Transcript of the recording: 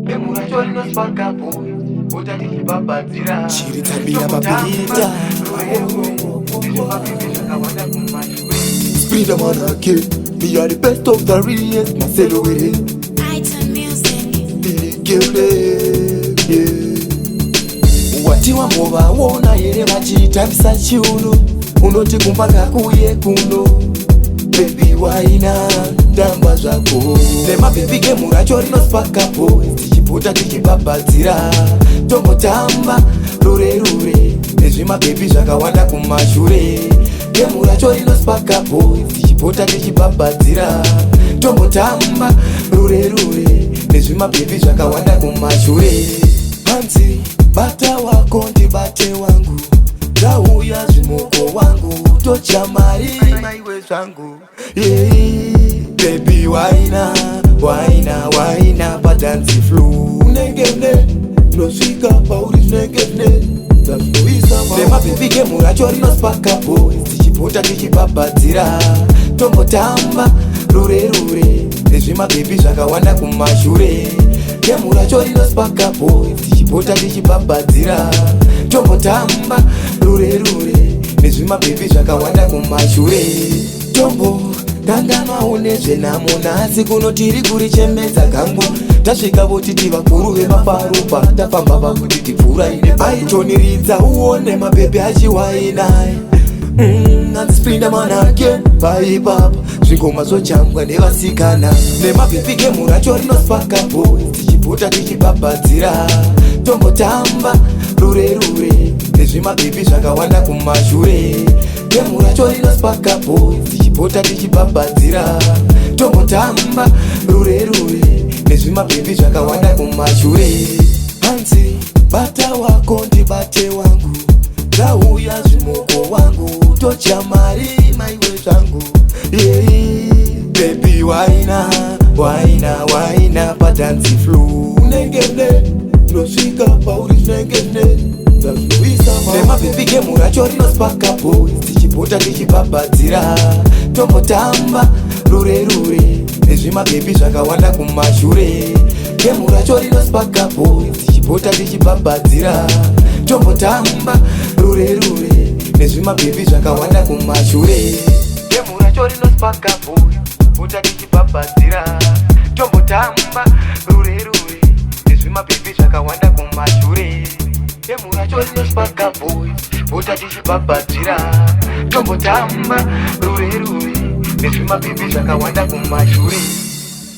Emurachori no spaka boy. Utati kibabadzira. Chiri tabia babita. Freedom on a kid. We are the best of the realest. Marcelo with it. Item music. Watiwa mova wona yere vachitambisa chiuno. Unoti kumbanga kuye kuno. Baby waina tamba zvako. Nema baby game urachori no spaka boy. Tichiputa tichibabadzira. Tomotamba rure rure. Nezvima baby zvakawanda kumashure. Game urachori no spaka boy. Tichipota tichibabadzira. Tomotamba rure rure. Nezvima baby zvakawanda kumashure. Hanzi bata wako ndibate wangu. Zauya zvimoko wangu. Tocha mari maiwe zvangu. Baby waina waina waina padansi flow. Negene nosvika pauri negene. Nema baby game urachori no spaka boy. Tichipota tichibabadzira. Tomotamba rure rure. Nezvima baby zvakawanda kumashure. Game urachori no spaka boy. Tichipota tichibabadzira. Tomotamba rure rure. Nezvima baby zvakawanda kumashure. Tombo kanganawo nezvenamona asi kuno tiri kurichemedza kangu. Tasvika votiti vakuru vemafaropa. Tafamba vakuti tipfura ine aitoniridza uone mabhebhe achiwainaye. Andispinda manake paipapa. Zvingoma zvojambwa nevasikana. Nemabhebhe game urachori no spaka boy. Tichipota tichibabadzira. Tombotamba rure rure. Nezvima baby zvakawanda kumashure. Game urachori no spaka boy. Tichipota tichibabadzira. Tombotamba rure rure. Nezvima baby zvakawanda kumashure. Hanzi bata wako ndibate wangu. Zauya zvimoko wangu. Tocha mari maiwe zvangu. Baby waina waina waina padansi flow. Negene nosvika pauri negene. Nema baby game urachori no spaka boy. Tichipota tichibabadzira. Tomotamba rure rure. Nezvima baby zvakawanda kumashure. Game urachori no spaka boy. Tichipota tichibabadzira. Tomotamba rure rure. Nezvima baby zvakawanda kumashure. Game urachori no spaka boy. Tichipota tichibabadzira. Tomotamba rure rure. Nezvima baby zvakawanda kumashure. Game urachori no spaka boy. Tichipota tichibabadzira. Tomotamba rure rure. Nezvima baby zvakawanda kumashure.